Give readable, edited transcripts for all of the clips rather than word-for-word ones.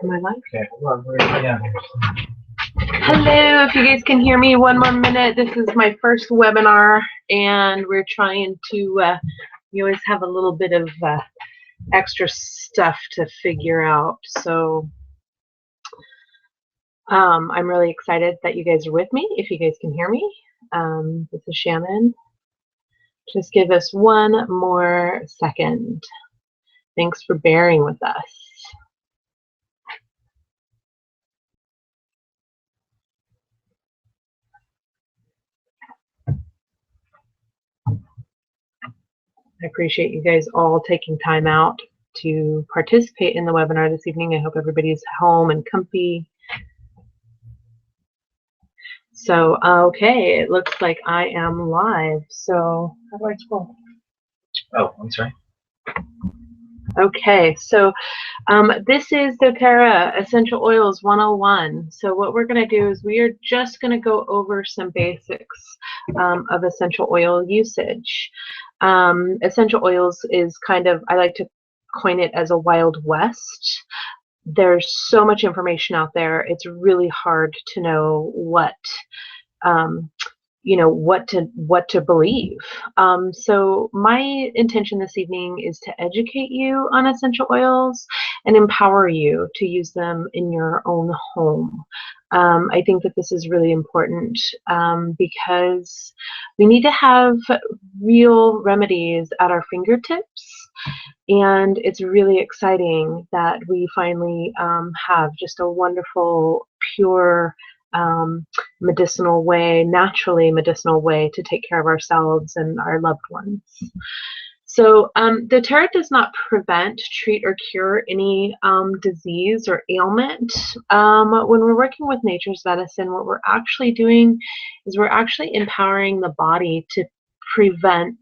my life. Okay, hold on. Yeah. Hello, if you guys can hear me, one more minute. This is my first webinar, and we're trying to, we always have a little bit of extra stuff to figure out. So I'm really excited that you guys are with me, if you guys can hear me. This is Shannon. Just give us one more second. Thanks for bearing with us. I appreciate you guys all taking time out to participate in the webinar this evening. I hope everybody's home and comfy. So, okay, it looks like I am live. So, how do I scroll? Oh, I'm sorry. Okay, so this is doTERRA Essential Oils 101. So what we're going to do is we are just going to go over some basics of essential oil usage. Essential oils is kind of, I like to coin it as a Wild West. There's so much information out there. It's really hard to know what what to believe. So my intention this evening is to educate you on essential oils and empower you to use them in your own home. I think that this is really important because we need to have real remedies at our fingertips. And it's really exciting that we finally have just a wonderful, pure, medicinal way, naturally medicinal way to take care of ourselves and our loved ones. So doTERRA does not prevent, treat, or cure any disease or ailment. When we're working with nature's medicine, what we're actually doing is we're actually empowering the body to prevent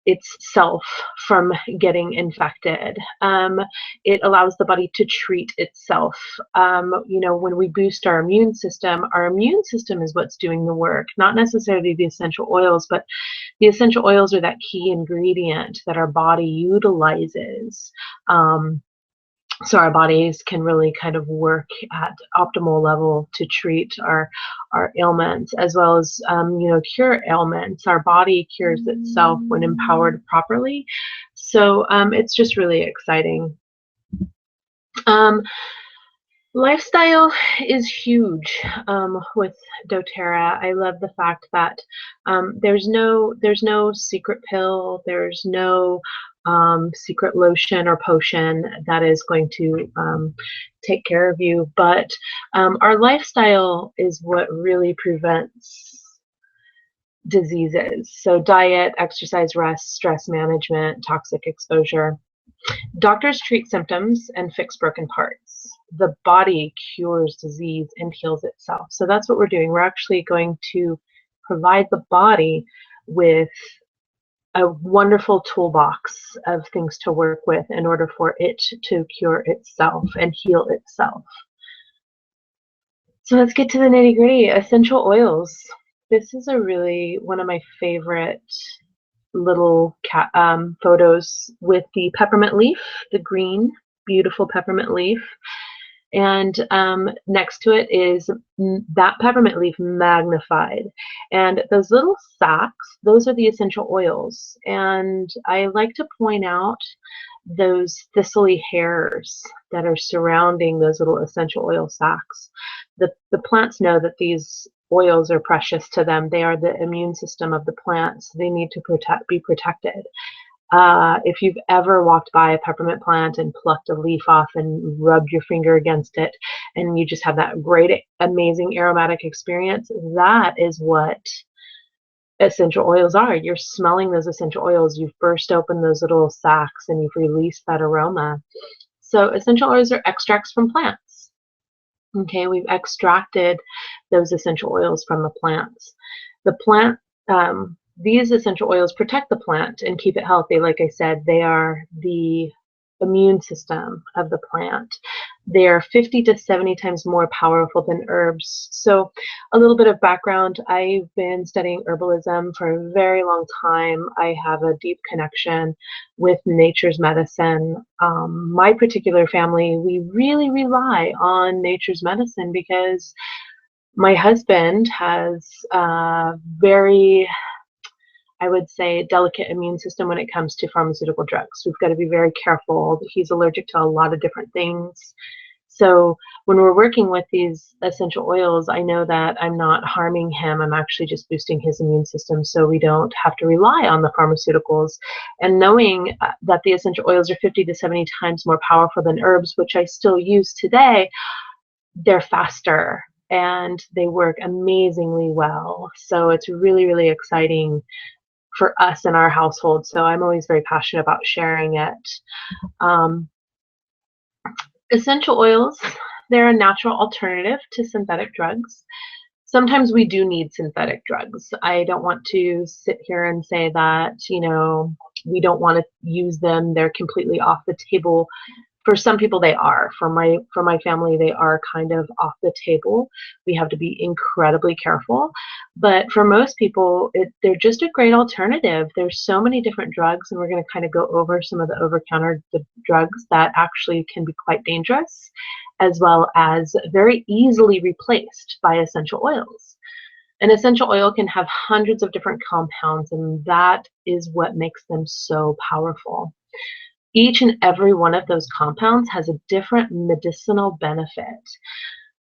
itself from getting infected. It allows the body to treat itself. When we boost our immune system is what's doing the work, not necessarily the essential oils, but the essential oils are that key ingredient that our body utilizes. So our bodies can really kind of work at optimal level to treat our ailments, as well as cure ailments. Our body cures itself when empowered properly. So it's just really exciting. Lifestyle is huge with doTERRA. I love the fact that there's no secret pill, there's no secret lotion or potion that is going to take care of you, but our lifestyle is what really prevents diseases. So diet, exercise, rest, stress management, toxic exposure. Doctors treat symptoms and fix broken parts. The body cures disease and heals itself. So that's what we're doing. We're actually going to provide the body with a wonderful toolbox of things to work with in order for it to cure itself and heal itself. So let's get to the nitty-gritty. Essential oils. This is one of my favorite little photos with the peppermint leaf, the green, beautiful peppermint leaf. And next to it is that peppermint leaf magnified. And those little sacs, those are the essential oils. And I like to point out those thistly hairs that are surrounding those little essential oil sacs. The plants know that these oils are precious to them. They are the immune system of the plants. They need to be protected. If you've ever walked by a peppermint plant and plucked a leaf off and rubbed your finger against it, and you just have that great, amazing aromatic experience, that is what essential oils are. You're smelling those essential oils. You've burst open those little sacs and you've released that aroma. So essential oils are extracts from plants. Okay, we've extracted those essential oils from the plants. The plant, these essential oils protect the plant and keep it healthy. Like I said, they are the immune system of the plant. They are 50 to 70 times more powerful than herbs. So a little bit of background, I've been studying herbalism for a very long time. I have a deep connection with nature's medicine. My particular family, we really rely on nature's medicine because my husband has a very, I would say, delicate immune system when it comes to pharmaceutical drugs. We've got to be very careful. He's allergic to a lot of different things. So when we're working with these essential oils, I know that I'm not harming him. I'm actually just boosting his immune system so we don't have to rely on the pharmaceuticals. And knowing that the essential oils are 50 to 70 times more powerful than herbs, which I still use today, they're faster and they work amazingly well. So it's really, really exciting for us in our household. So I'm always very passionate about sharing it. Um, Essential oils, they're a natural alternative to synthetic drugs. Sometimes we do need synthetic drugs. I don't want to sit here and say that, we don't want to use them. They're completely off the table. For some people they are. For my family, they are kind of off the table. We have to be incredibly careful. But for most people, they're just a great alternative. There's so many different drugs, and we're going to kind of go over some of the over-counter drugs that actually can be quite dangerous, as well as very easily replaced by essential oils. An essential oil can have hundreds of different compounds, and that is what makes them so powerful. Each and every one of those compounds has a different medicinal benefit.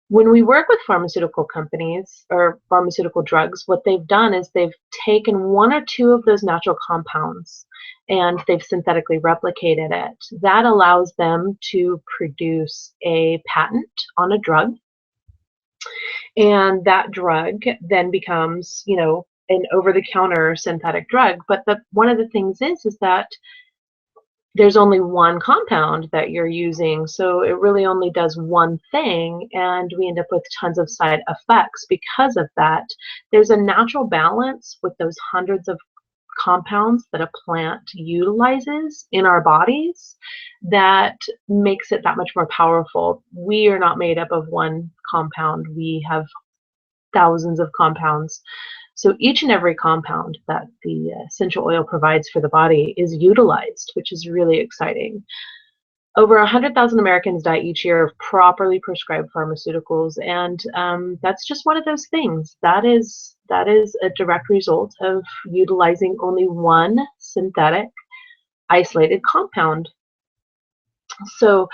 When we work with pharmaceutical companies or pharmaceutical drugs, what they've done is they've taken one or two of those natural compounds and they've synthetically replicated it. That allows them to produce a patent on a drug, and that drug then becomes, an over-the-counter synthetic drug. But one of the things is that there's only one compound that you're using, so it really only does one thing, and we end up with tons of side effects because of that. There's a natural balance with those hundreds of compounds that a plant utilizes in our bodies that makes it that much more powerful. We are not made up of one compound. We have thousands of compounds. So each and every compound that the essential oil provides for the body is utilized, which is really exciting. Over 100,000 Americans die each year of properly prescribed pharmaceuticals, and that's just one of those things. That is a direct result of utilizing only one synthetic isolated compound. So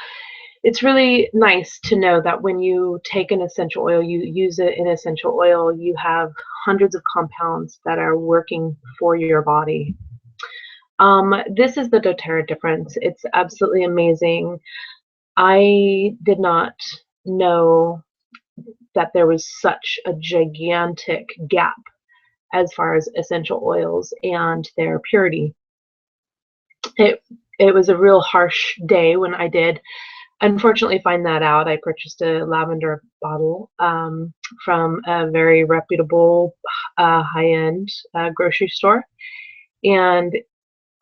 it's really nice to know that when you take an essential oil, you use it in essential oil, you have hundreds of compounds that are working for your body. This is the doTERRA difference. It's absolutely amazing. I did not know that there was such a gigantic gap as far as essential oils and their purity. It was a real harsh day when I did unfortunately find that out. I purchased a lavender bottle from a very reputable high-end grocery store, and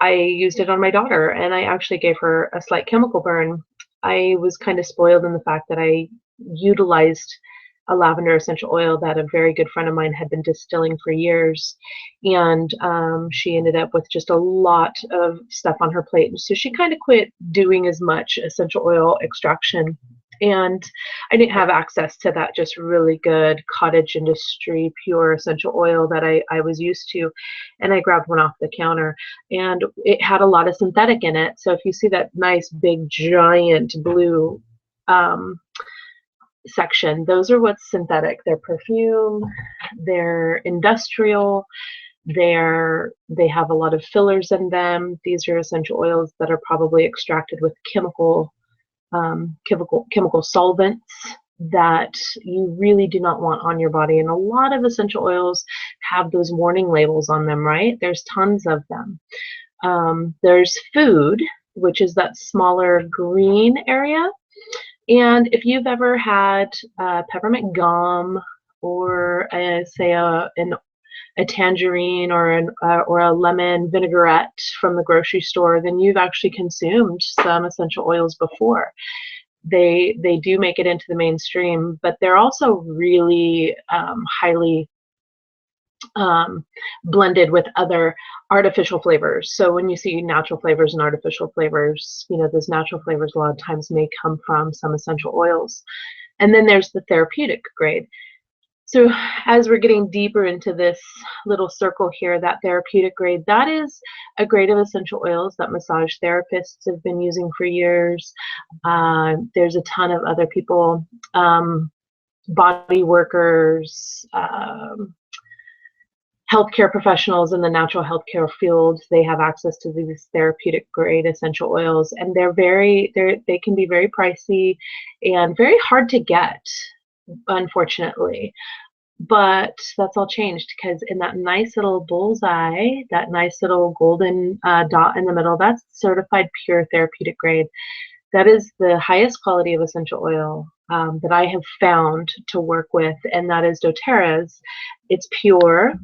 I used it on my daughter, and I actually gave her a slight chemical burn. I was kind of spoiled in the fact that I utilized a lavender essential oil that a very good friend of mine had been distilling for years, and she ended up with just a lot of stuff on her plate, so she kind of quit doing as much essential oil extraction, and I didn't have access to that just really good cottage industry pure essential oil that I was used to, and I grabbed one off the counter, and it had a lot of synthetic in it. So if you see that nice big giant blue section, those are what's synthetic. They're perfume, they're industrial, they have a lot of fillers in them. These are essential oils that are probably extracted with chemical solvents that you really do not want on your body. And a lot of essential oils have those warning labels on them, right? There's tons of them. There's food, which is that smaller green area. And if you've ever had peppermint gum, or say a tangerine or a lemon vinaigrette from the grocery store, then you've actually consumed some essential oils before. they do make it into the mainstream, but they're also really highly blended with other artificial flavors. So when you see natural flavors and artificial flavors, you know, those natural flavors a lot of times may come from some essential oils. And then there's the therapeutic grade. So as we're getting deeper into this little circle here, that therapeutic grade, that is a grade of essential oils that massage therapists have been using for years. There's a ton of other people, body workers, healthcare professionals in the natural healthcare field. They have access to these therapeutic grade essential oils, and they can be very pricey and very hard to get, unfortunately. But that's all changed, because in that nice little bullseye, that nice little golden dot in the middle, that's certified pure therapeutic grade. That is the highest quality of essential oil that I have found to work with, and that is doTERRA's. It's pure.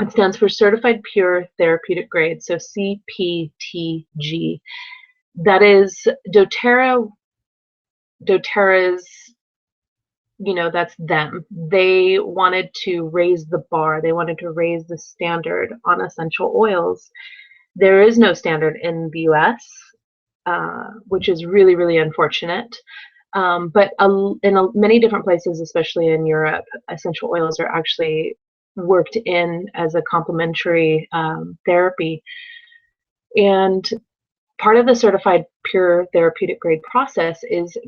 It stands for Certified Pure Therapeutic Grade, so CPTG. That is doTERRA's, you know, that's them. They wanted to raise the bar. They wanted to raise the standard on essential oils. There is no standard in the US, which is really, really unfortunate. But in many different places, especially in Europe, essential oils are actually worked in as a complementary therapy. And part of the certified pure therapeutic grade process is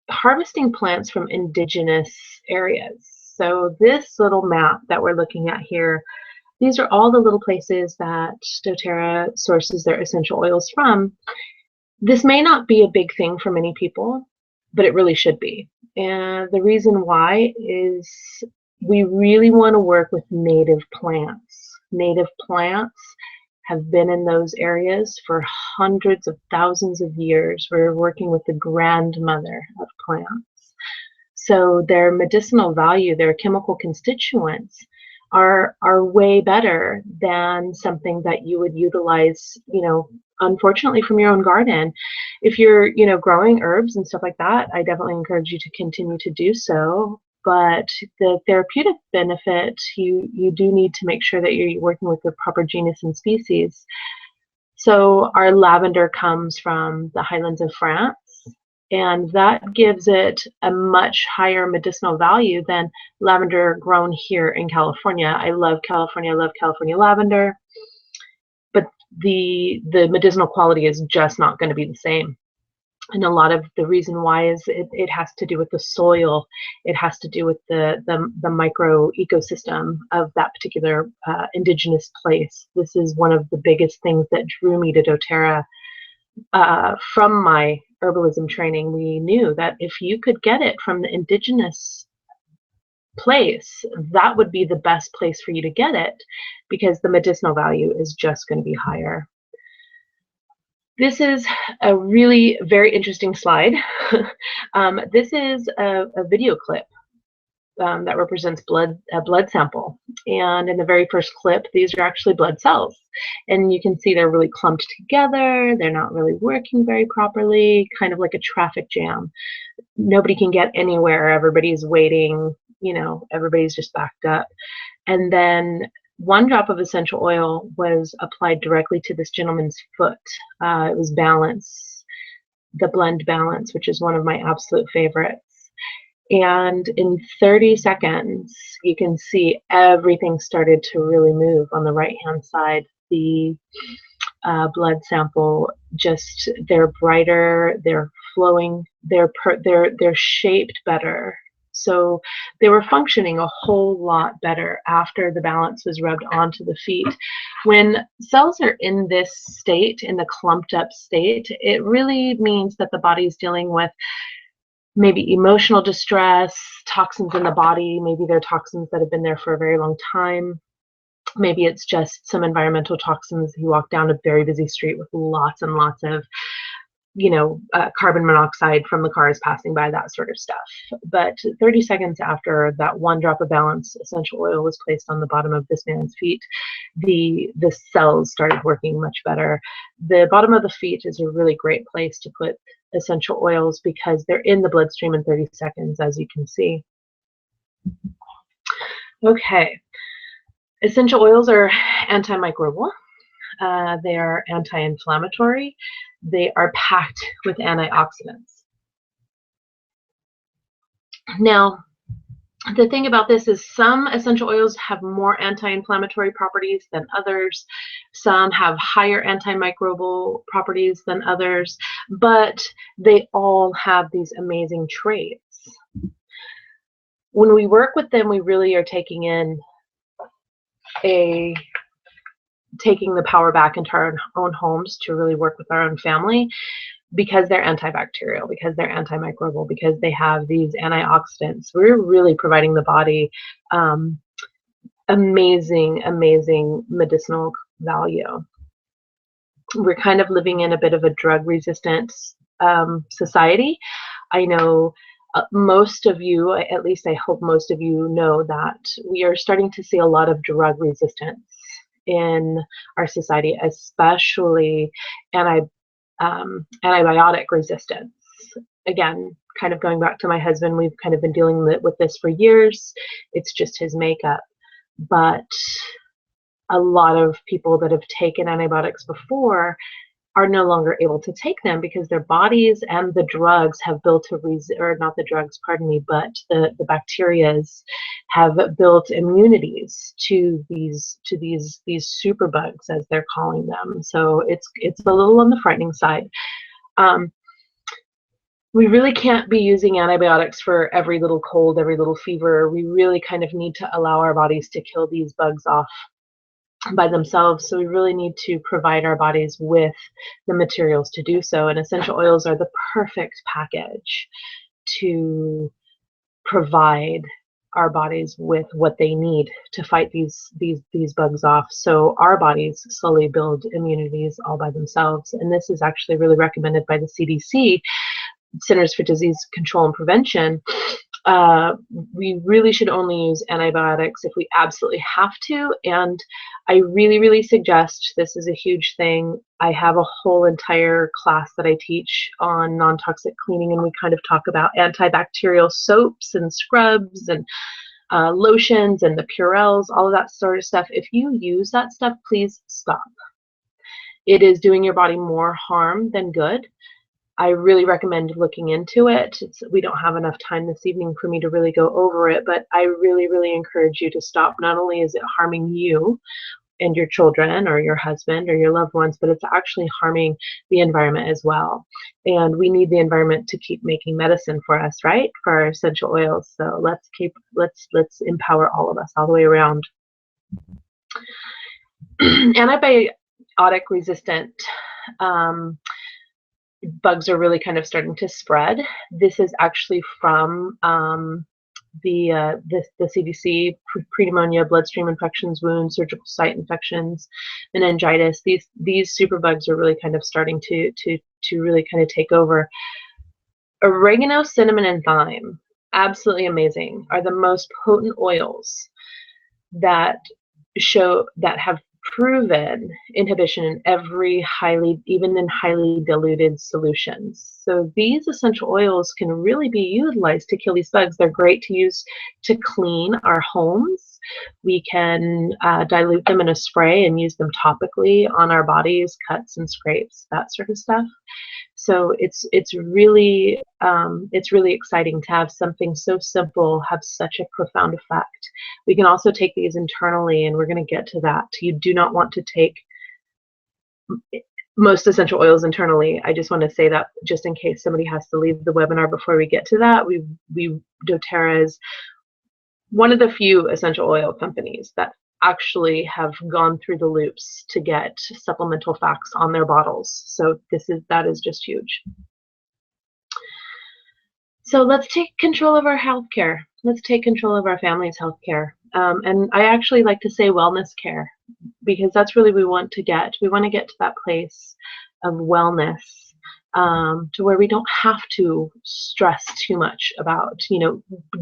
harvesting plants from indigenous areas. So this little map that we're looking at here, these are all the little places that doTERRA sources their essential oils from. This may not be a big thing for many people, but it really should be. And the reason why is we really want to work with native plants. Native plants have been in those areas for hundreds of thousands of years. We're working with the grandmother of plants. So their medicinal value, their chemical constituents are way better than something that you would utilize, you know, unfortunately, from your own garden. If you're, you know, growing herbs and stuff like that, I definitely encourage you to continue to do so. But the therapeutic benefit, you do need to make sure that you're working with the proper genus and species. So our lavender comes from the highlands of France, and that gives it a much higher medicinal value than lavender grown here in California. I love California. I love California lavender, but the medicinal quality is just not going to be the same. And a lot of the reason why is it has to do with the soil. It has to do with the micro ecosystem of that particular indigenous place. This is one of the biggest things that drew me to doTERRA. From my herbalism training, we knew that if you could get it from the indigenous place, that would be the best place for you to get it, because the medicinal value is just going to be higher. This is a really very interesting slide. This is a video clip that represents a blood sample. And in the very first clip, these are actually blood cells. And you can see they're really clumped together. They're not really working very properly, kind of like a traffic jam. Nobody can get anywhere. Everybody's waiting, you know, everybody's just backed up. And then 1 drop of essential oil was applied directly to this gentleman's foot. It was Balance, the blend Balance, which is one of my absolute favorites. And in 30 seconds, you can see everything started to really move on the right-hand side. The blood sample, just they're brighter, they're flowing, they're shaped better. So they were functioning a whole lot better after the Balance was rubbed onto the feet. When cells are in this state, in the clumped up state, it really means that the body's dealing with maybe emotional distress, toxins in the body. Maybe they're toxins that have been there for a very long time. Maybe it's just some environmental toxins. You walk down a very busy street with lots and lots of carbon monoxide from the cars passing by, that sort of stuff. But 30 seconds after that one drop of Balance essential oil was placed on the bottom of this man's feet, the cells started working much better. The bottom of the feet is a really great place to put essential oils because they're in the bloodstream in 30 seconds, as you can see. Okay, essential oils are antimicrobial. They are anti-inflammatory. They are packed with antioxidants. Now, the thing about this is some essential oils have more anti-inflammatory properties than others. Some have higher antimicrobial properties than others, but they all have these amazing traits. When we work with them, we really are taking the power back into our own homes to really work with our own family, because they're antibacterial, because they're antimicrobial, because they have these antioxidants. We're really providing the body amazing medicinal value. We're kind of living in a bit of a drug-resistant society. I know most of you, at least I hope most of you know, that we are starting to see a lot of drug resistance in our society, especially antibiotic resistance. Again, kind of going back to my husband, we've kind of been dealing with this for years. It's just his makeup. But a lot of people that have taken antibiotics before are no longer able to take them because their bodies and the drugs have built or not the drugs, pardon me, but the bacterias have built immunities to these superbugs, as they're calling them. So it's a little on the frightening side. We really can't be using antibiotics for every little cold, every little fever. We really kind of need to allow our bodies to kill these bugs off by themselves. So we really need to provide our bodies with the materials to do so. And essential oils are the perfect package to provide our bodies with what they need to fight these bugs off. So our bodies slowly build immunities all by themselves. And this is actually really recommended by the CDC, Centers for Disease Control and Prevention. We really should only use antibiotics if we absolutely have to, and I really suggest, this is a huge thing, I have a whole entire class that I teach on non-toxic cleaning, and we kind of talk about antibacterial soaps and scrubs and lotions and the Purells, all of that sort of stuff. If you use that stuff, please stop. It is doing your body more harm than good. I really recommend looking into it. We don't have enough time this evening for me to really go over it, but I really encourage you to stop. Not only is it harming you and your children or your husband or your loved ones, but it's actually harming the environment as well. And we need the environment to keep making medicine for us, right? For our essential oils. So let's empower all of us all the way around. Antibiotic resistant bugs are really kind of starting to spread. This is actually from the CDC: pneumonia, bloodstream infections, wounds, surgical site infections, meningitis. These superbugs are really kind of starting to really kind of take over. Oregano, cinnamon, and thyme, absolutely amazing, are the most potent oils that have proven inhibition in even in highly diluted solutions. So these essential oils can really be utilized to kill these bugs. They're great to use to clean our homes. We can dilute them in a spray and use them topically on our bodies, cuts and scrapes, that sort of stuff. So it's really exciting to have something so simple have such a profound effect. We can also take these internally, and we're going to get to that. You do not want to take most essential oils internally. I just want to say that just in case somebody has to leave the webinar before we get to that. doTERRA is one of the few essential oil companies that actually have gone through the loops to get supplemental facts on their bottles. So that is just huge. So let's take control of our healthcare. Let's take control of our family's healthcare. And I actually like to say wellness care, because that's really we want to get. We want to get to that place of wellness to where we don't have to stress too much about,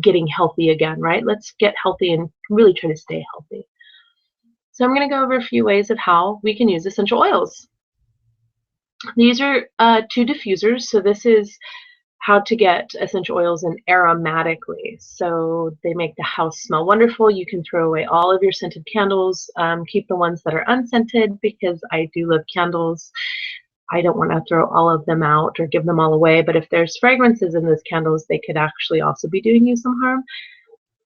getting healthy again, right? Let's get healthy and really try to stay healthy. So I'm going to go over a few ways of how we can use essential oils. These are 2 diffusers. So this is how to get essential oils in aromatically. So they make the house smell wonderful. You can throw away all of your scented candles. Keep the ones that are unscented, because I do love candles. I don't want to throw all of them out or give them all away, but if there's fragrances in those candles, they could actually also be doing you some harm.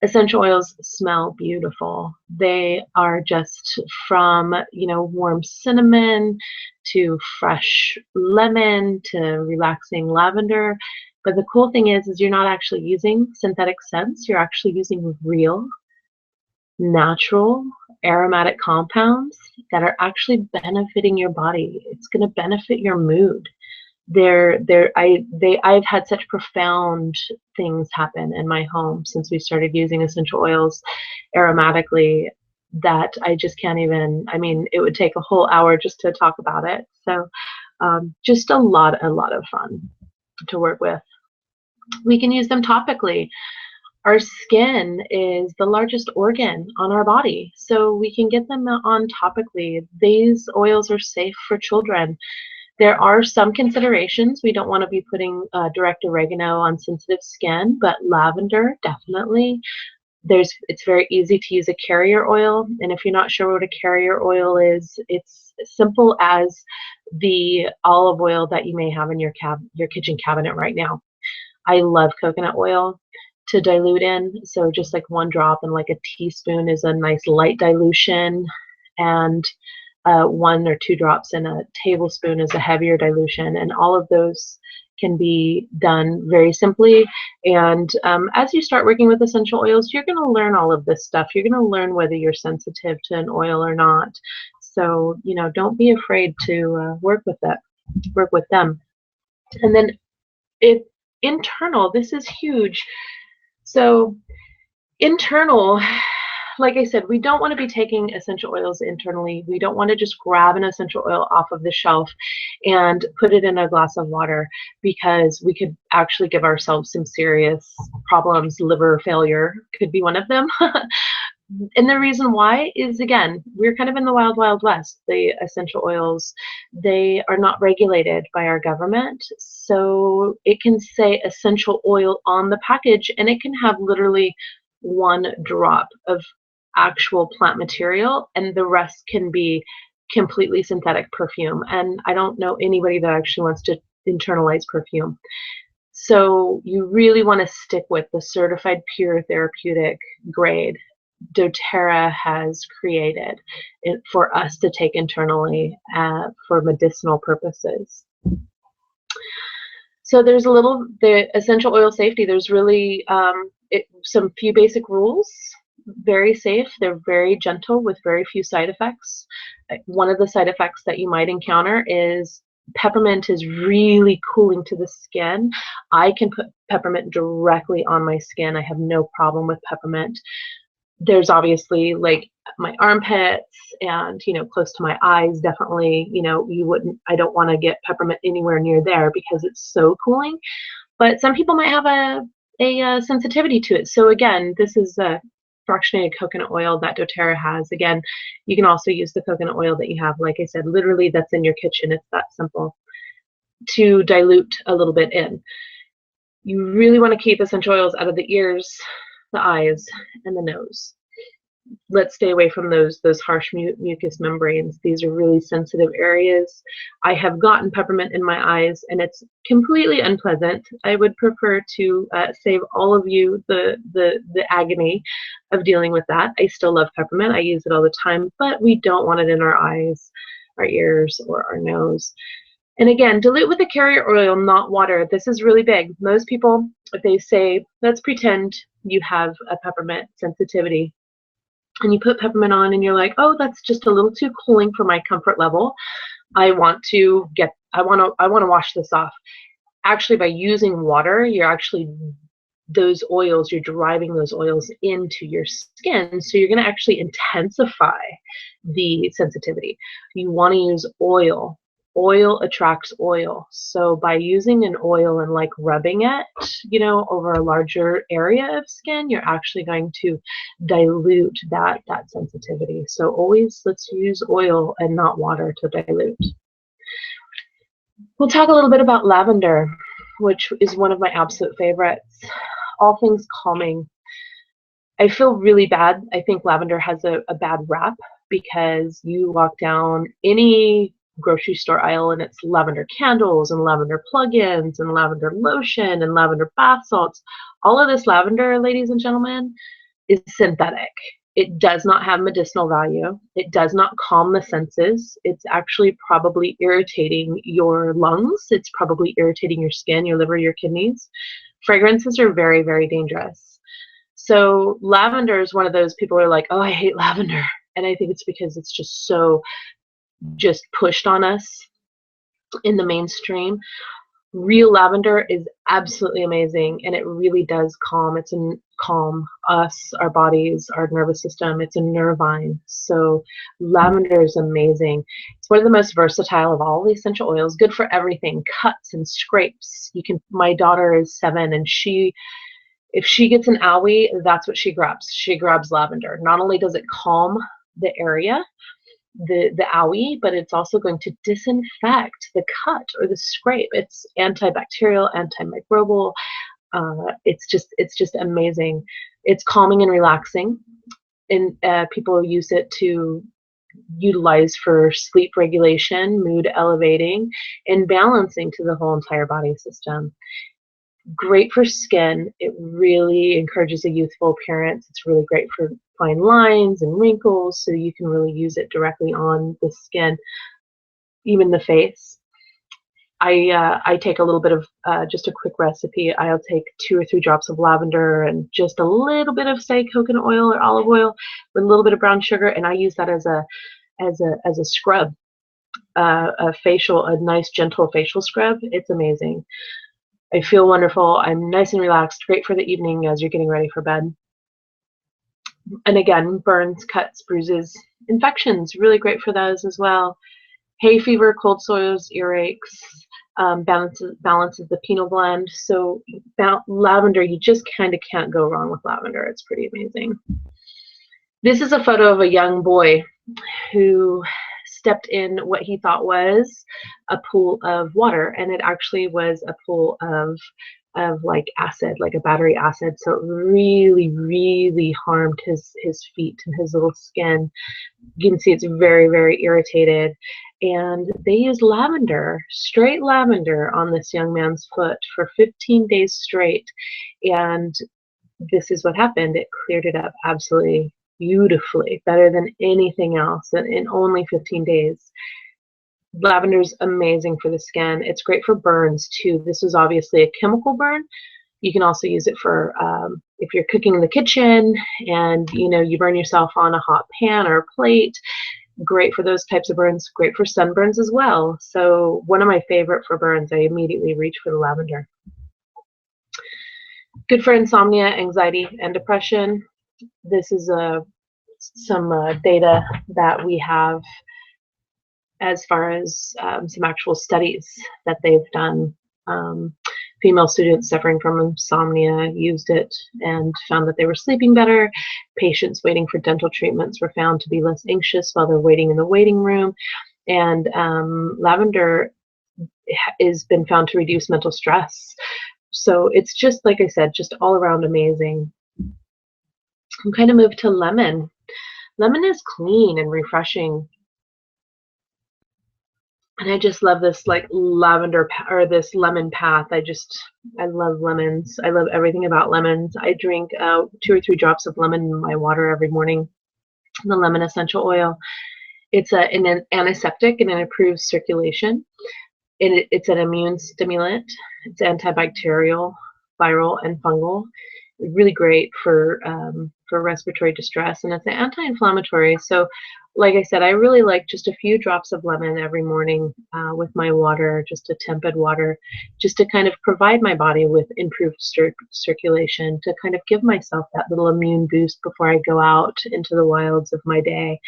Essential oils smell beautiful. They are just from, warm cinnamon to fresh lemon to relaxing lavender. But the cool thing is you're not actually using synthetic scents. You're actually using real, natural, aromatic compounds that are actually benefiting your body. It's going to benefit your mood. I've had such profound things happen in my home since we started using essential oils aromatically that I just can't even, it would take a whole hour just to talk about it. So just a lot of fun to work with. We can use them topically. Our skin is the largest organ on our body, so we can get them on topically. These oils are safe for children. There are some considerations. We don't want to be putting direct oregano on sensitive skin, but lavender, definitely. It's very easy to use a carrier oil, and if you're not sure what a carrier oil is, it's simple as the olive oil that you may have in your kitchen cabinet right now. I love coconut oil to dilute in, so just like 1 drop and like a teaspoon is a nice light dilution, and 1 or 2 drops in a tablespoon is a heavier dilution, and all of those can be done very simply. And as you start working with essential oils, you're going to learn all of this stuff. You're going to learn whether you're sensitive to an oil or not. So, don't be afraid to work with them. And then internal, this is huge. So internal, like I said, we don't want to be taking essential oils internally. We don't want to just grab an essential oil off of the shelf and put it in a glass of water, because we could actually give ourselves some serious problems. Liver failure could be one of them. And the reason why is, again, we're kind of in the wild, wild west. The essential oils, they are not regulated by our government. So it can say essential oil on the package, and it can have literally 1 drop of actual plant material, and the rest can be completely synthetic perfume. And I don't know anybody that actually wants to internalize perfume. So you really want to stick with the certified pure therapeutic grade doTERRA has created for us to take internally for medicinal purposes. So there's the essential oil safety. There's really some few basic rules. Very safe. They're very gentle with very few side effects. One of the side effects that you might encounter is peppermint is really cooling to the skin. I can put peppermint directly on my skin. I have no problem with peppermint. There's obviously like my armpits and, close to my eyes, definitely, I don't want to get peppermint anywhere near there because it's so cooling. But some people might have a sensitivity to it. So again, this is a fractionated coconut oil that doTERRA has. Again, you can also use the coconut oil that you have, like I said, literally that's in your kitchen. It's that simple, to dilute a little bit in. You really want to keep essential oils out of the ears, the eyes, and the nose. Let's stay away from those harsh mucous membranes. These are really sensitive areas. I have gotten peppermint in my eyes, and it's completely unpleasant. I would prefer to save all of you the agony of dealing with that. I still love peppermint. I use it all the time, but we don't want it in our eyes, our ears, or our nose. And again, dilute with a carrier oil, not water. This is really big. Most people, if they say, let's pretend you have a peppermint sensitivity, and you put peppermint on and you're like, oh, that's just a little too cooling for my comfort level. I want to wash this off. Actually, by using water, you're driving those oils into your skin, so you're going to actually intensify the sensitivity. You want to use oil oil attracts oil. So by using an oil and like rubbing it, over a larger area of skin, you're actually going to dilute that sensitivity. So always let's use oil and not water to dilute. We'll talk a little bit about lavender, which is one of my absolute favorites. All things calming. I feel really bad. I think lavender has a bad rap because you walk down any grocery store aisle and it's lavender candles and lavender plug-ins and lavender lotion and lavender bath salts. All of this lavender, ladies and gentlemen, is synthetic. It does not have medicinal value. It does not calm the senses. It's actually probably irritating your lungs. It's probably irritating your skin, your liver, your kidneys. Fragrances are very, very dangerous. So lavender is one of those people who are like, oh, I hate lavender. And I think it's because it's just so pushed on us in the mainstream. Real lavender is absolutely amazing, and it really does calm. It's a calm us, our bodies, our nervous system. It's a nervine. So lavender is amazing. It's one of the most versatile of all the essential oils. Good for everything, cuts and scrapes. My daughter is 7, and if she gets an owie, that's what she grabs. She grabs lavender. Not only does it calm the area, the owie, but it's also going to disinfect the cut or the scrape. It's antibacterial, antimicrobial. It's just amazing. It's calming and relaxing, and people use it to utilize for sleep regulation, mood elevating, and balancing to the whole entire body system. Great for skin. It really encourages a youthful appearance. It's really great for fine lines and wrinkles, so you can really use it directly on the skin, even the face. I take a little bit of just a quick recipe. I'll take 2 or 3 drops of lavender and just a little bit of, say, coconut oil or olive oil with a little bit of brown sugar, and I use that as a scrub, a nice gentle facial scrub. It's amazing. I feel wonderful. I'm nice and relaxed. Great for the evening as you're getting ready for bed. And again, burns, cuts, bruises, infections, really great for those as well. Hay fever, cold sores, earaches, balances the pineal gland. So lavender, you just kind of can't go wrong with lavender. It's pretty amazing. This is a photo of a young boy who stepped in what he thought was a pool of water, and it actually was a pool of like acid, like a battery acid. So it really, really harmed his feet and his little skin. You can see it's very, very irritated. And they used lavender, straight lavender, on this young man's foot for 15 days straight. And this is what happened. It cleared it up absolutely beautifully, better than anything else, in only 15 days. Lavender's amazing for the skin. It's great for burns too. This is obviously a chemical burn. You can also use it for if you're cooking in the kitchen and you burn yourself on a hot pan or a plate. Great for those types of burns. Great for sunburns as well. So one of my favorite for burns, I immediately reach for the lavender. Good for insomnia, anxiety, and depression. This is some data that we have as far as some actual studies that they've done. Female students suffering from insomnia used it and found that they were sleeping better. Patients waiting for dental treatments were found to be less anxious while they're waiting in the waiting room. And lavender has been found to reduce mental stress. So it's just, like I said, just all around amazing. I'm kind of moved to lemon. Lemon is clean and refreshing. And I just love this like lavender or this lemon path. I love lemons. I love everything about lemons. I drink 2 or 3 drops of lemon in my water every morning. The lemon essential oil. It's an antiseptic and it improves circulation. It's an immune stimulant. It's antibacterial, viral, and fungal. Really great for respiratory distress, and it's an anti-inflammatory. So like I said, I really like just a few drops of lemon every morning with my water, just a tepid water, just to kind of provide my body with improved circulation, to kind of give myself that little immune boost before I go out into the wilds of my day.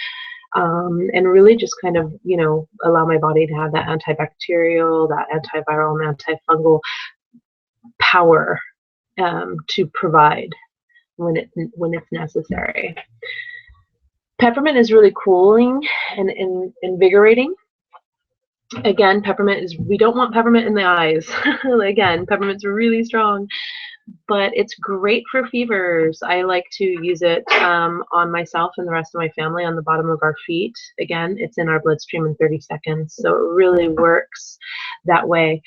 and really just kind of, you know, allow my body to have that antibacterial, that antiviral, and antifungal power to provide when it's necessary. Peppermint is really cooling and invigorating. Again, peppermint is, we don't want peppermint in the eyes. Again, peppermint's really strong, but it's great for fevers. I like to use it on myself and the rest of my family on the bottom of our feet. Again, it's in our bloodstream in 30 seconds, so it really works that way.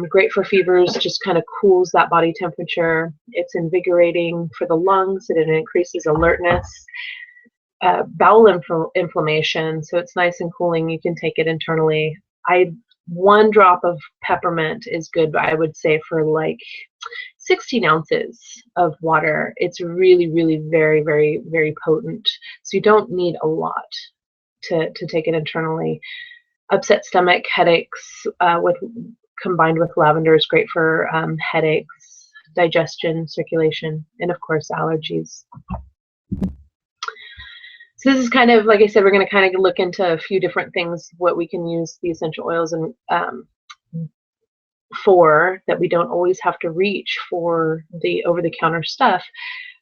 Great for fevers, just kind of cools that body temperature. It's invigorating for the lungs, and it increases alertness. Bowel inflammation, so it's nice and cooling. You can take it internally. One drop of peppermint is good, but I would say for like 16 ounces of water. It's really, really very, very, very potent. So you don't need a lot to take it internally. Upset stomach, headaches, combined with lavender is great for headaches, digestion, circulation, and of course allergies. So this is kind of, like I said, we're going to kind of look into a few different things, what we can use the essential oils and for, that we don't always have to reach for the over-the-counter stuff.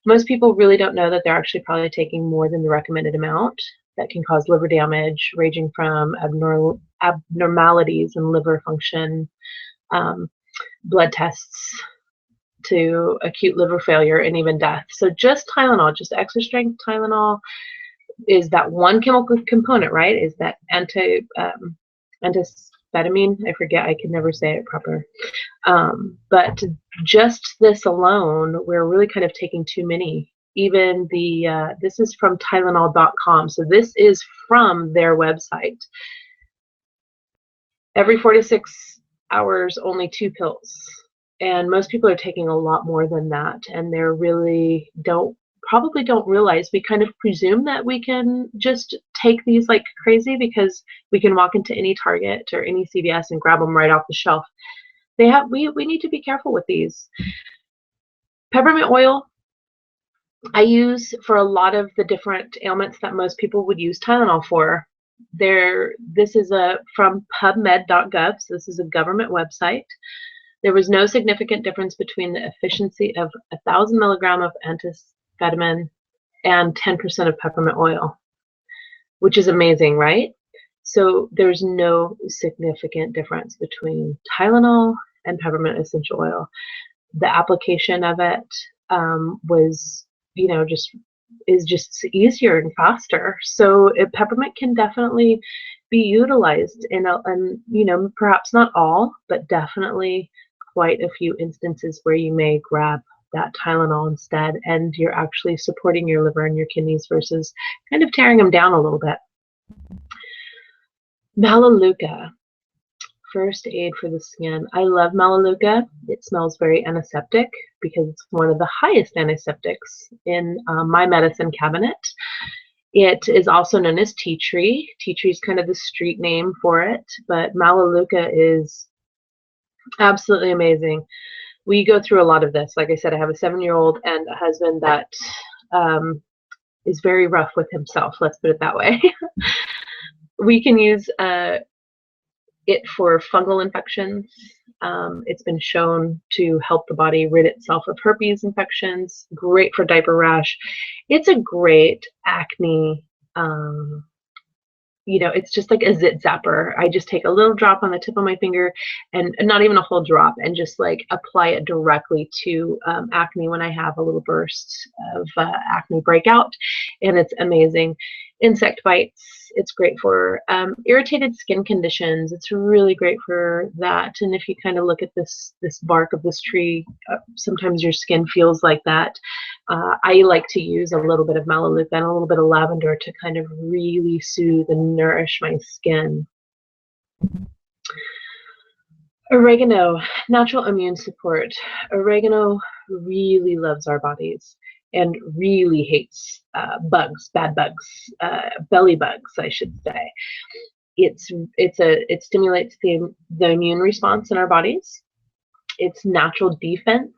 Most people really don't know that they're actually probably taking more than the recommended amount. That can cause liver damage, ranging from abnormalities in liver function, blood tests, to acute liver failure, and even death. So just Tylenol, just extra strength Tylenol, is that one chemical component, right? Is that antihistamine? I forget, I can never say it proper. But just this alone, we're really kind of taking too many. Even the, this is from Tylenol.com, so this is from their website. Every 4 to 6 hours, only 2 pills. And most people are taking a lot more than that, and they're really probably don't realize. We kind of presume that we can just take these like crazy because we can walk into any Target or any CVS and grab them right off the shelf. We need to be careful with these. Peppermint oil I use for a lot of the different ailments that most people would use Tylenol for. This is from PubMed.gov, so this is a government website. There was no significant difference between the efficiency of 1,000 milligram of antihistamine and 10% of peppermint oil, which is amazing, right? So there's no significant difference between Tylenol and peppermint essential oil. The application of it was, you know, is just easier and faster. So peppermint can definitely be utilized in you know, perhaps not all, but definitely quite a few instances where you may grab that Tylenol instead, and you're actually supporting your liver and your kidneys versus kind of tearing them down a little bit. Melaleuca, first aid for the skin. I love Melaleuca. It smells very antiseptic because it's one of the highest antiseptics in my medicine cabinet. It is also known as tea tree. Tea tree is kind of the street name for it, but Melaleuca is absolutely amazing. We go through a lot of this. Like I said, I have a 7-year-old and a husband that is very rough with himself. Let's put it that way. We can use it for fungal infections. It's been shown to help the body rid itself of herpes infections. Great for diaper rash. It's a great acne. You know, it's just like a zit zapper. I just take a little drop on the tip of my finger, and not even a whole drop, and just like apply it directly to acne when I have a little burst of acne breakout, and it's amazing. Insect bites, it's great for irritated skin conditions. It's really great for that. And if you kind of look at this bark of this tree, sometimes your skin feels like that. I like to use a little bit of Melaleuca and a little bit of lavender to kind of really soothe and nourish my skin. Oregano, natural immune support. Oregano really loves our bodies and really hates bugs, bad bugs, belly bugs, I should say. It stimulates the immune response in our bodies. It's natural defense.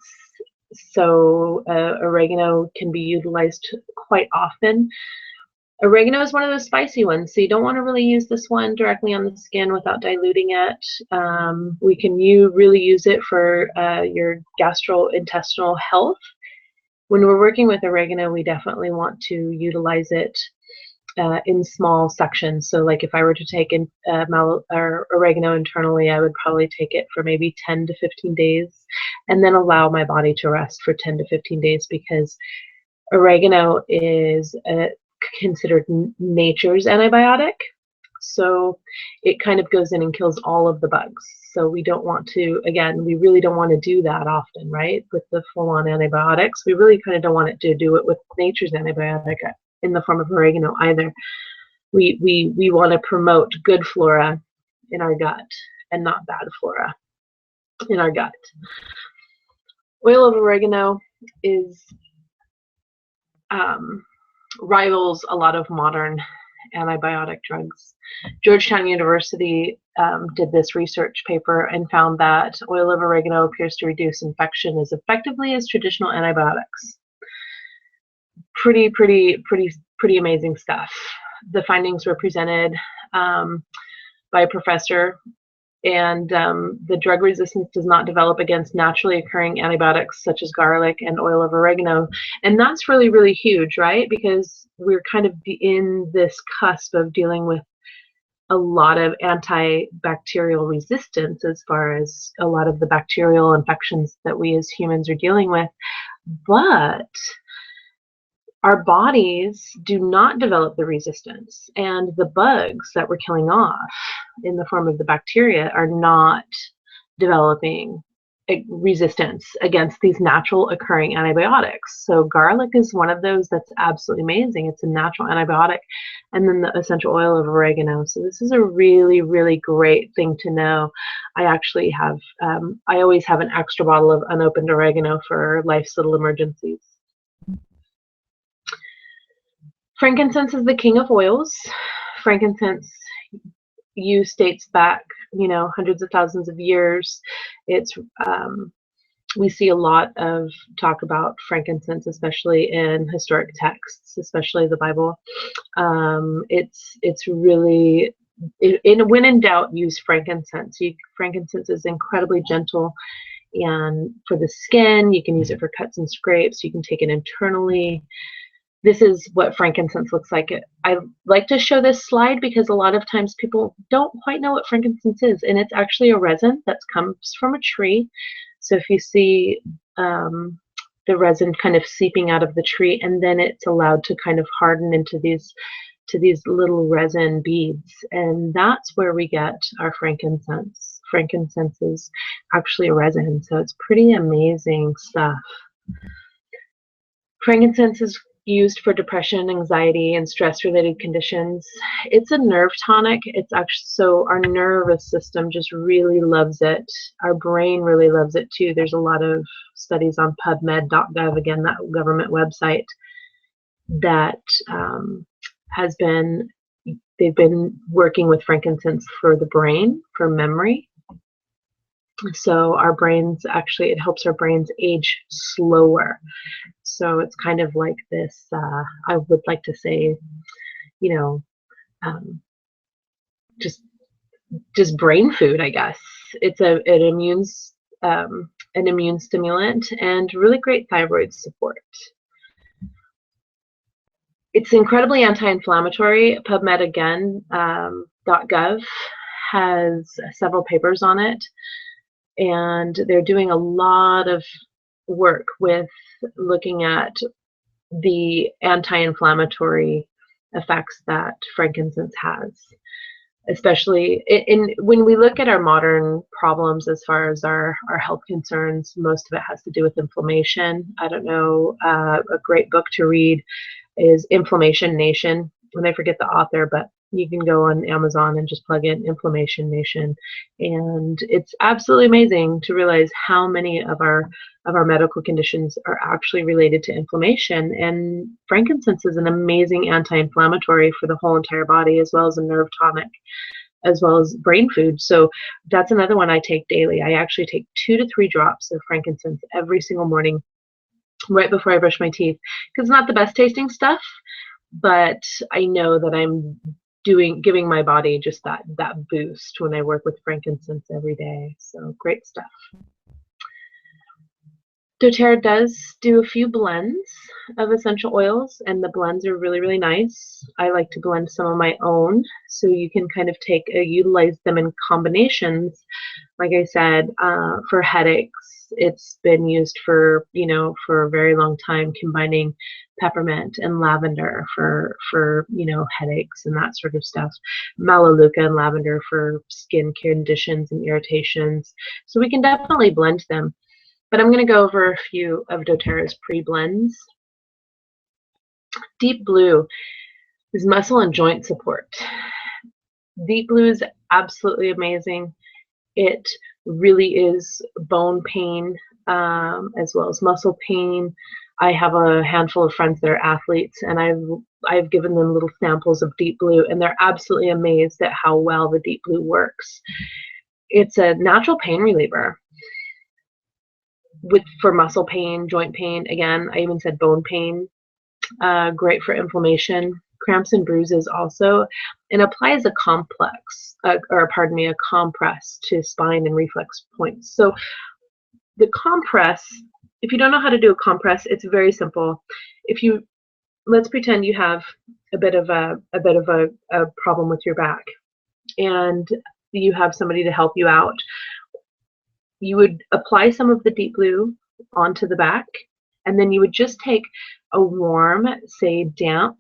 So oregano can be utilized quite often Oregano is one of those spicy ones, so you don't want to really use this one directly on the skin without diluting it. We can really use it for your gastrointestinal health. When we're working with oregano, we definitely want to utilize it in small sections. So like if I were to take in oregano internally, I would probably take it for maybe 10 to 15 days and then allow my body to rest for 10 to 15 days, because oregano is considered nature's antibiotic. So it kind of goes in and kills all of the bugs. So we don't want to, again, we really don't want to do that often, right? With the full-on antibiotics, we really kind of don't want to do it with nature's antibiotic in the form of oregano either. We want to promote good flora in our gut and not bad flora in our gut. Oil of oregano is rivals a lot of modern antibiotic drugs. Georgetown University did this research paper and found that oil of oregano appears to reduce infection as effectively as traditional antibiotics. Pretty amazing stuff. The findings were presented by a professor, and the drug resistance does not develop against naturally occurring antibiotics such as garlic and oil of oregano. And that's really huge, right? Because we're kind of in this cusp of dealing with a lot of antibacterial resistance as far as a lot of the bacterial infections that we as humans are dealing with. But our bodies do not develop the resistance, and the bugs that we're killing off in the form of the bacteria are not developing resistance against these natural occurring antibiotics. So garlic is one of those that's absolutely amazing. It's a natural antibiotic. And then the essential oil of oregano. So this is a really great thing to know. I actually have, I always have an extra bottle of unopened oregano for life's little emergencies. Frankincense is the king of oils. Frankincense use dates back, hundreds of thousands of years. It's we see a lot of talk about frankincense, especially in historic texts, especially the Bible. It's really, when in doubt, use frankincense. Frankincense is incredibly gentle, and for the skin, you can use it for cuts and scrapes. You can take it internally. This is what frankincense looks like. I like to show this slide because a lot of times people don't quite know what frankincense is, and it's actually a resin that comes from a tree. So if you see the resin kind of seeping out of the tree, and then it's allowed to kind of harden into these little resin beads, and that's where we get our frankincense. Frankincense is actually a resin, so it's pretty amazing stuff. Frankincense is used for depression, anxiety, and stress-related conditions. It's a nerve tonic. It's actually, so our nervous system just really loves it. Our brain really loves it too. There's a lot of studies on PubMed.gov, again, that government website, that they've been working with frankincense for the brain, for memory. So our brains, actually, it helps our brains age slower. So it's kind of like this, I would like to say, just brain food, I guess. It's an immune stimulant and really great thyroid support. It's incredibly anti-inflammatory. PubMed, again, .gov has several papers on it. And they're doing a lot of work with looking at the anti-inflammatory effects that frankincense has, especially when we look at our modern problems as far as our health concerns. Most of it has to do with inflammation. I don't know, a great book to read is Inflammation Nation, and I forget the author, but you can go on Amazon and just plug in Inflammation Nation, and it's absolutely amazing to realize how many of our medical conditions are actually related to inflammation. And frankincense is an amazing anti-inflammatory for the whole entire body, as well as a nerve tonic, as well as brain food. So that's another one I take daily. I actually take 2 to 3 drops of frankincense every single morning, right before I brush my teeth, because it's not the best tasting stuff, but I know that I'm giving my body just that boost when I work with frankincense every day. So great stuff. doTERRA does do a few blends of essential oils, and the blends are really, really nice. I like to blend some of my own, so you can kind of utilize them in combinations. Like I said, for headaches, it's been used for, for a very long time, combining peppermint and lavender for headaches and that sort of stuff. Melaleuca and lavender for skin conditions and irritations. So we can definitely blend them. But I'm going to go over a few of doTERRA's pre-blends. Deep Blue is muscle and joint support. Deep Blue is absolutely amazing. It really is bone pain as well as muscle pain. I have a handful of friends that are athletes, and I've given them little samples of Deep Blue, and they're absolutely amazed at how well the Deep Blue works. It's a natural pain reliever. For muscle pain, joint pain, again, I even said bone pain, great for inflammation, cramps and bruises also, and applies a compress to spine and reflex points. So the compress, if you don't know how to do a compress, it's very simple. Let's pretend you have a bit of a problem with your back, and you have somebody to help you out. You would apply some of the Deep Blue onto the back, and then you would just take a warm, say damp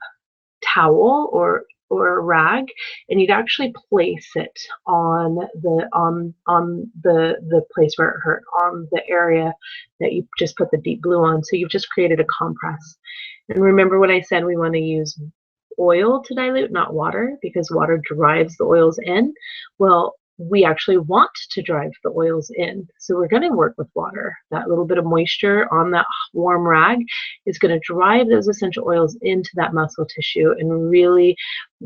towel or a rag, and you'd actually place it on the place where it hurt, on the area that you just put the Deep Blue on. So you've just created a compress. And remember when I said we want to use oil to dilute, not water, because water drives the oils in? Well, we actually want to drive the oils in. So we're going to work with water. That little bit of moisture on that warm rag is going to drive those essential oils into that muscle tissue and really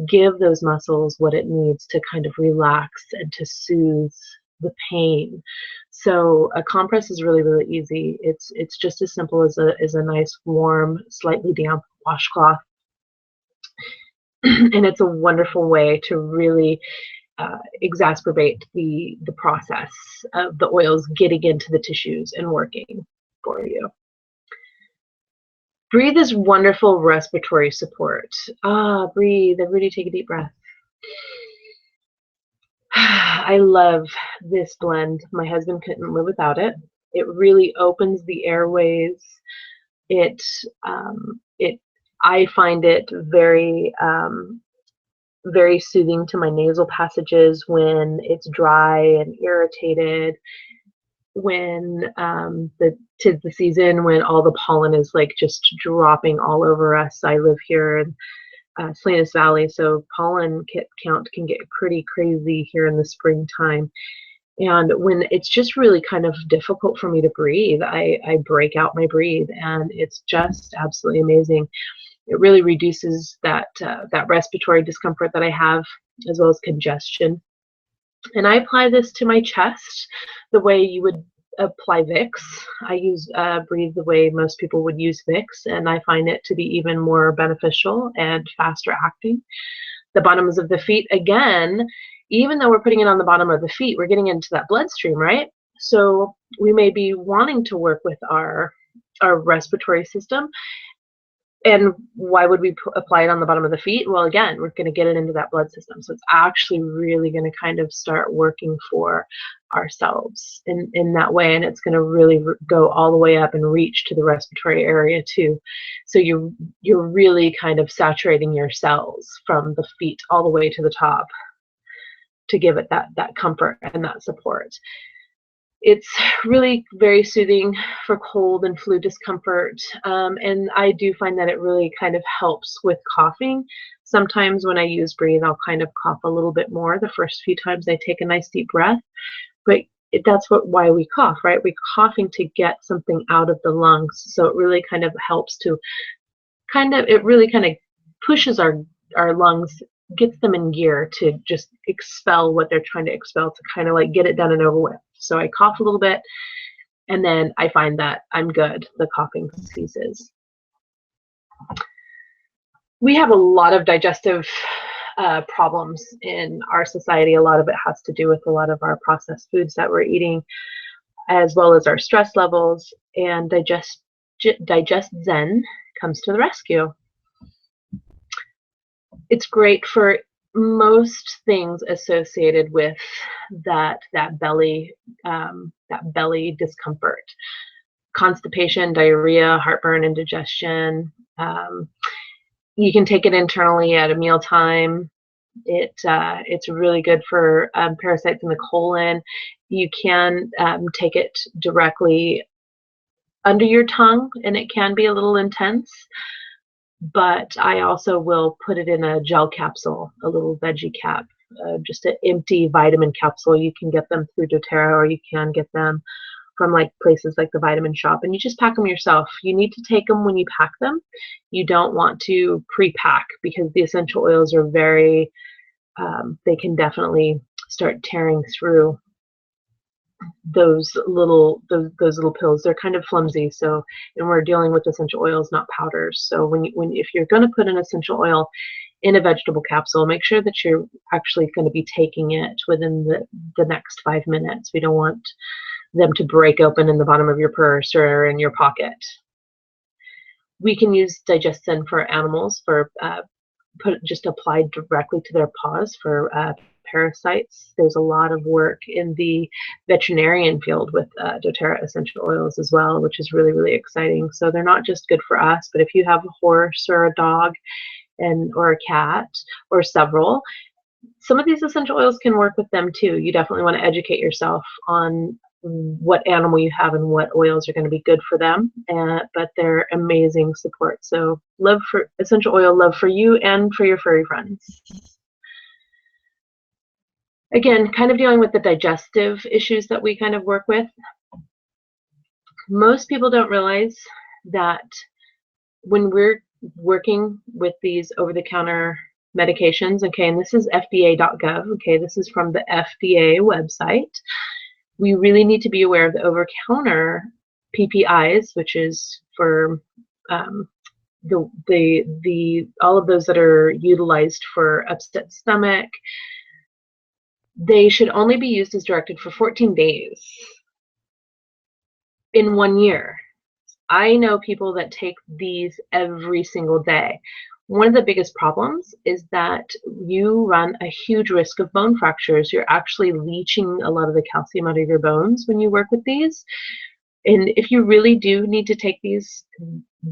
give those muscles what it needs to kind of relax and to soothe the pain. So a compress is really, really easy. It's just as simple as a nice warm, slightly damp washcloth. And it's a wonderful way to really exacerbate the process of the oils getting into the tissues and working for you. Breathe is wonderful respiratory support. Breathe. Everybody take a deep breath. I love this blend. My husband couldn't live without it. It really opens the airways. I find it very very soothing to my nasal passages when it's dry and irritated, when tis the season when all the pollen is like just dropping all over us. I live here in Salinas Valley, so pollen count can get pretty crazy here in the springtime. And when it's just really kind of difficult for me to breathe, I break out my breathe, and it's just absolutely amazing. It really reduces that respiratory discomfort that I have, as well as congestion. And I apply this to my chest the way you would apply Vicks. I use Breathe the way most people would use Vicks, and I find it to be even more beneficial and faster acting. The bottoms of the feet, again, even though we're putting it on the bottom of the feet, we're getting into that bloodstream, right? So we may be wanting to work with our respiratory system. And why would we apply it on the bottom of the feet? Well, again, we're going to get it into that blood system. So it's actually really going to kind of start working for ourselves in that way. And it's going to really go all the way up and reach to the respiratory area too. So you're really kind of saturating your cells from the feet all the way to the top to give it that comfort and that support. It's really very soothing for cold and flu discomfort, and I do find that it really kind of helps with coughing. Sometimes when I use Breathe, I'll kind of cough a little bit more the first few times I take a nice deep breath, but that's why we cough, right? We're coughing to get something out of the lungs, so it really kind of helps to it really kind of pushes our lungs, gets them in gear to just expel what they're trying to expel, to kind of like get it done and over with. So I cough a little bit, and then I find that I'm good. The coughing ceases. we have a lot of digestive problems in our society. A lot of it has to do with a lot of our processed foods that we're eating, as well as our stress levels, and Digest Zen comes to the rescue. It's great for most things associated with that belly discomfort, constipation, diarrhea, heartburn, indigestion. You can take it internally at a mealtime. It's really good for parasites in the colon. You can take it directly under your tongue, and it can be a little intense. But I also will put it in a gel capsule, a little veggie cap, just an empty vitamin capsule. You can get them through doTERRA, or you can get them from like places like the Vitamin Shop, and you just pack them yourself. You need to take them when you pack them. You don't want to pre-pack, because the essential oils are very, they can definitely start tearing through those little pills. They're kind of flimsy, so, and we're dealing with essential oils, not powders. So if you're going to put an essential oil in a vegetable capsule, make sure that you're actually going to be taking it within the next 5 minutes. We don't want them to break open in the bottom of your purse or in your pocket. We can use Digest Zen for animals, for just applied directly to their paws for parasites. There's a lot of work in the veterinarian field with doTERRA essential oils as well, which is really, really exciting. So they're not just good for us, but if you have a horse or a dog or a cat or several, some of these essential oils can work with them too. You definitely want to educate yourself on what animal you have and what oils are going to be good for them, but they're amazing support. So love for essential oil, love for you and for your furry friends. Again, kind of dealing with the digestive issues that we kind of work with. Most people don't realize that when we're working with these over-the-counter medications, okay, and this is FDA.gov, okay, this is from the FDA website, we really need to be aware of the over-counter PPIs, which is for all of those that are utilized for upset stomach. They should only be used as directed for 14 days in 1 year. I know people that take these every single day. One of the biggest problems is that you run a huge risk of bone fractures. You're actually leaching a lot of the calcium out of your bones when you work with these. And if you really do need to take these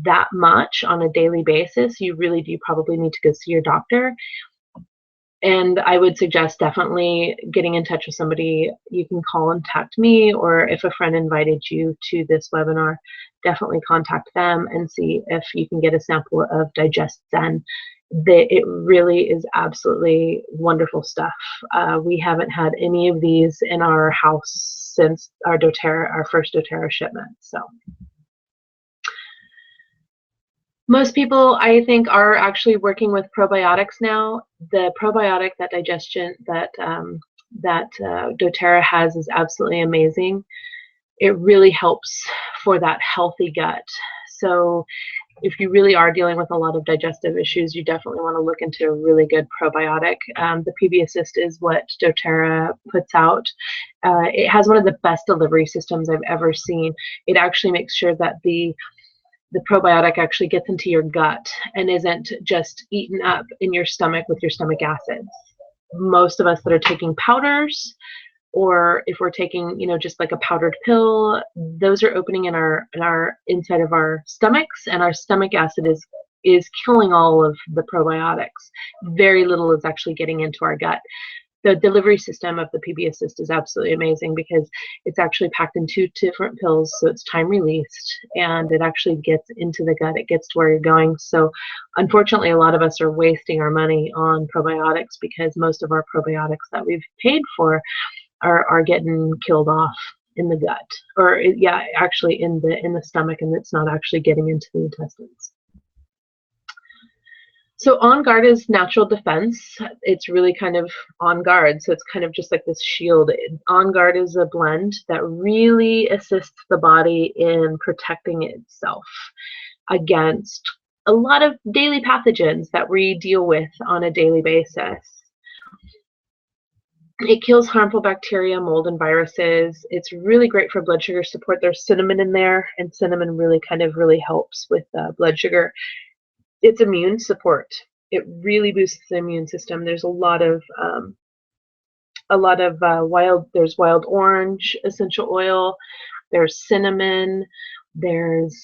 that much on a daily basis, you really do probably need to go see your doctor. And I would suggest definitely getting in touch with somebody. You can call and contact me, or if a friend invited you to this webinar, definitely contact them and see if you can get a sample of Digest Zen. It really is absolutely wonderful stuff. We haven't had any of these in our house since our first doTERRA shipment. So most people, I think, are actually working with probiotics now. The probiotic that doTERRA has is absolutely amazing. It really helps for that healthy gut. So if you really are dealing with a lot of digestive issues, you definitely want to look into a really good probiotic. The PB Assist is what doTERRA puts out. It has one of the best delivery systems I've ever seen. It actually makes sure that the probiotic actually gets into your gut and isn't just eaten up in your stomach with your stomach acids. Most of us that are taking powders, or if we're taking, just like a powdered pill, those are opening in our inside of our stomachs, and our stomach acid is killing all of the probiotics. Very little is actually getting into our gut. The delivery system of the PB Assist is absolutely amazing because it's actually packed in 2 different pills, so it's time released, and it actually gets into the gut. It gets to where you're going. So unfortunately, a lot of us are wasting our money on probiotics because most of our probiotics that we've paid for are getting killed off in the gut, or actually in the stomach, and it's not actually getting into the intestines. So On Guard is natural defense. It's really kind of On Guard, so it's kind of just like this shield. On Guard is a blend that really assists the body in protecting itself against a lot of daily pathogens that we deal with on a daily basis. It kills harmful bacteria, mold, and viruses. It's really great for blood sugar support. There's cinnamon in there, and cinnamon really helps with blood sugar. It's immune support. It really boosts the immune system. There's a lot of there's wild orange essential oil. There's cinnamon. There's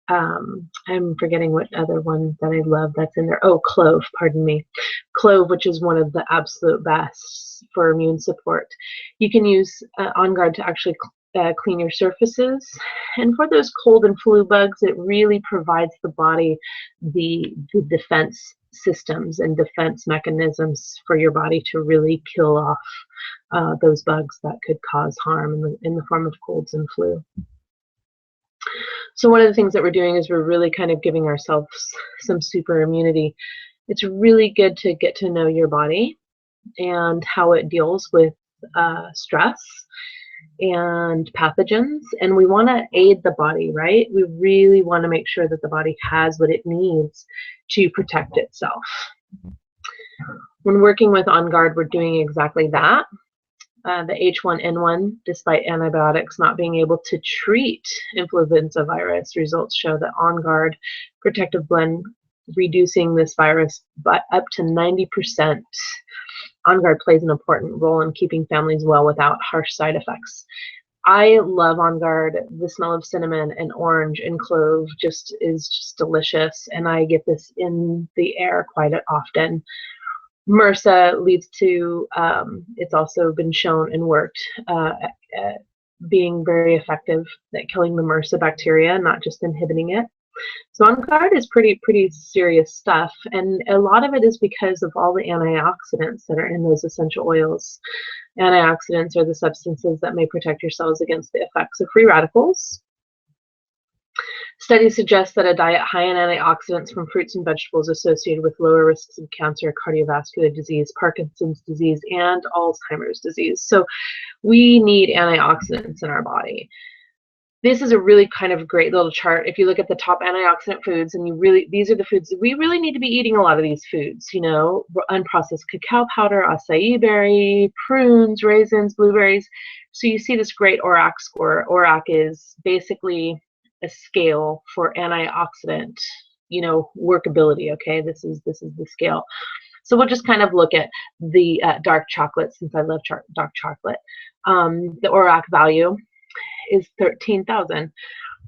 I'm forgetting what other one that I love that's in there. Oh, clove, pardon me. Clove, which is one of the absolute best for immune support. You can use On Guard to actually clean your surfaces. And for those cold and flu bugs, it really provides the body the defense systems and defense mechanisms for your body to really kill off those bugs that could cause harm in the form of colds and flu. So one of the things that we're doing is we're really kind of giving ourselves some super immunity. It's really good to get to know your body and how it deals with stress and pathogens, and we want to aid the body, right? We really want to make sure that the body has what it needs to protect itself. When working with On Guard, we're doing exactly that. The H1N1, despite antibiotics not being able to treat influenza virus, results show that On Guard protective blend reducing this virus by up to 90%. On Guard plays an important role in keeping families well without harsh side effects. I love On Guard. The smell of cinnamon and orange and clove is just delicious, and I get this in the air quite often. MRSA leads to, it's also been shown and worked at being very effective at killing the MRSA bacteria, not just inhibiting it. So On Guard is pretty serious stuff, and a lot of it is because of all the antioxidants that are in those essential oils. Antioxidants are the substances that may protect your cells against the effects of free radicals. Studies suggest that a diet high in antioxidants from fruits and vegetables associated with lower risks of cancer, cardiovascular disease, Parkinson's disease, and Alzheimer's disease. So we need antioxidants in our body. This is a really kind of great little chart. If you look at the top antioxidant foods, and these are the foods we really need to be eating. A lot of these foods, you know, unprocessed cacao powder, acai berry, prunes, raisins, blueberries. So you see this great ORAC score. ORAC is basically a scale for antioxidant, you know, workability. Okay, this is the scale. So we'll just kind of look at the dark chocolate, since I love dark chocolate. The ORAC value is 13,000.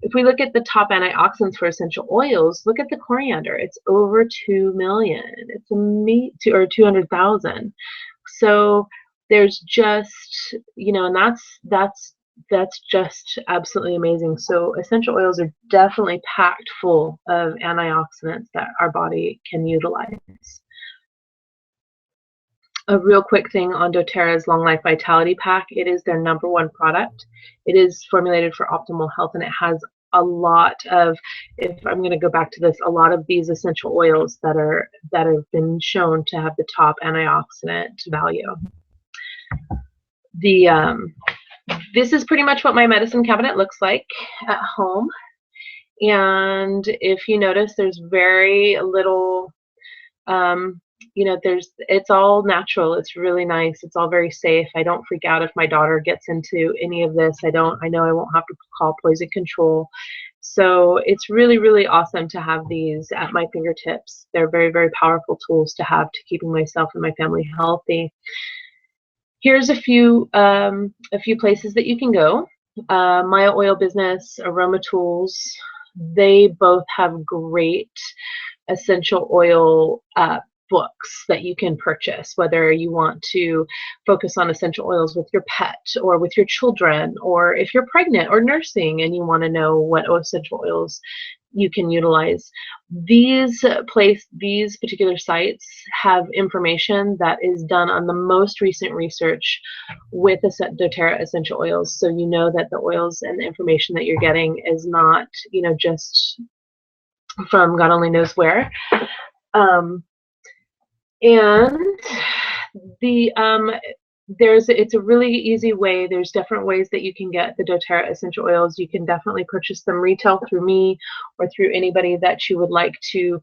If we look at the top antioxidants for essential oils, look at the coriander. It's over 2 million. It's or 200,000. So there's just, you know, and that's just absolutely amazing. So essential oils are definitely packed full of antioxidants that our body can utilize. A real quick thing on doTERRA's Long Life Vitality Pack. It is their #1 product. It is formulated for optimal health, and it has a lot of, if I'm going to go back to this, a lot of these essential oils that have been shown to have the top antioxidant value. This is pretty much what my medicine cabinet looks like at home. And if you notice, there's very little, you know, it's all natural. It's really nice. It's all very safe. I don't freak out if my daughter gets into any of this. I know I won't have to call poison control. So it's really awesome to have these at my fingertips. They're very powerful tools to have to keeping myself and my family healthy. Here's a few places that you can go. Maya Oil Business, Aroma Tools, they both have great essential oil books that you can purchase, whether you want to focus on essential oils with your pet or with your children, or if you're pregnant or nursing and you want to know what essential oils you can utilize. These particular sites have information that is done on the most recent research with doTERRA essential oils, so you know that the oils and the information that you're getting is not, you know, just from God only knows where. And it's a really easy way. There's different ways that you can get the doTERRA essential oils. You can definitely purchase them retail through me or through anybody that you would like to,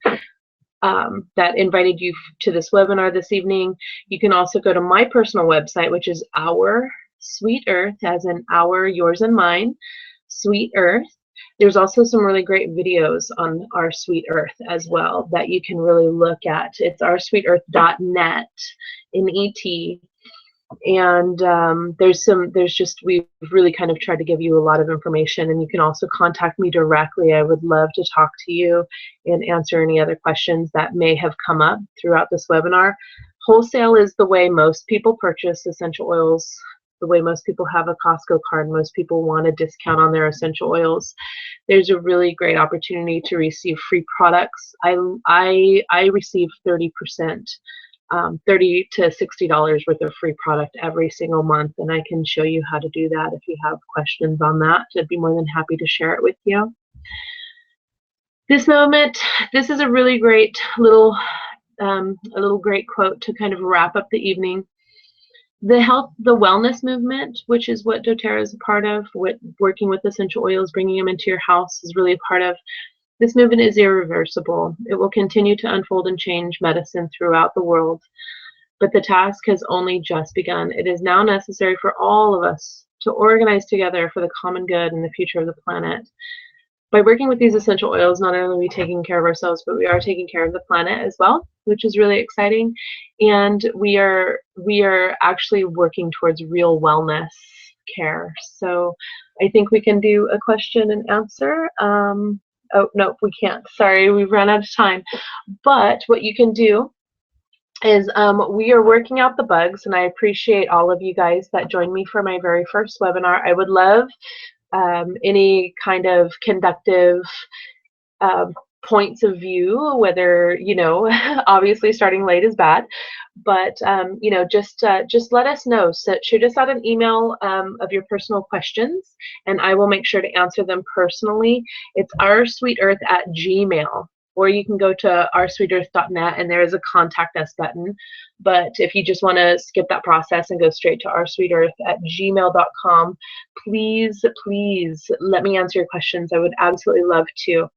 that invited you to this webinar this evening. You can also go to my personal website, which is Our Sweet Earth, as in our, yours and mine, Sweet Earth. There's also some really great videos on Our Sweet Earth as well that you can really look at. It's oursweetearth.net, N-E-T. And we've really kind of tried to give you a lot of information, and you can also contact me directly. I would love to talk to you and answer any other questions that may have come up throughout this webinar. Wholesale is the way most people purchase essential oils, the way most people have a Costco card. Most people want a discount on their essential oils. There's a really great opportunity to receive free products. I receive 30%. $30 to $60 worth of free product every single month, and I can show you how to do that if you have questions on that. I'd be more than happy to share it with you. This is a really great little great quote to kind of wrap up the evening. The wellness movement, which is what doTERRA is a part of, working with essential oils, bringing them into your house, is really a part of. This movement is irreversible. It will continue to unfold and change medicine throughout the world. But the task has only just begun. It is now necessary for all of us to organize together for the common good and the future of the planet. By working with these essential oils, not only are we taking care of ourselves, but we are taking care of the planet as well, which is really exciting. And we are actually working towards real wellness care. So I think we can do a question and answer. Oh, no, we can't. Sorry, we've run out of time. But what you can do is we are working out the bugs, and I appreciate all of you guys that joined me for my very first webinar. I would love any kind of conductive points of view, whether, obviously starting late is bad, but just let us know. So shoot us out an email of your personal questions, and I will make sure to answer them personally. It's oursweetearth@gmail.com, or you can go to oursweetearth.net, and there is a contact us button. But if you just want to skip that process and go straight to oursweetearth@gmail.com, please let me answer your questions. I would absolutely love to.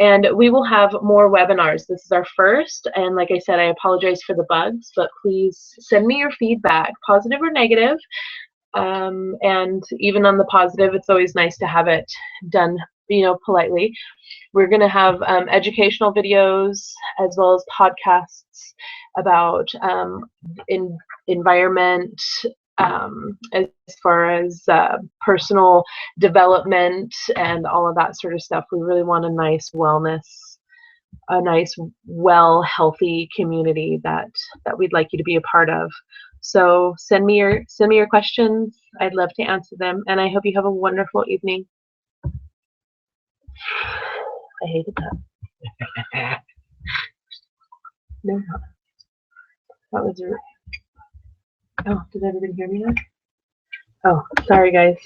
And we will have more webinars. This is our first, and like I said, I apologize for the bugs, but please send me your feedback, positive or negative. And even on the positive, it's always nice to have it done, politely. We're going to have educational videos as well as podcasts about environment, as far as personal development and all of that sort of stuff. We really want a nice healthy community that we'd like you to be a part of. So send me your questions. I'd love to answer them, and I hope you have a wonderful evening. I hated that. No, that was rude. Oh, did everybody hear me now? Oh, sorry guys.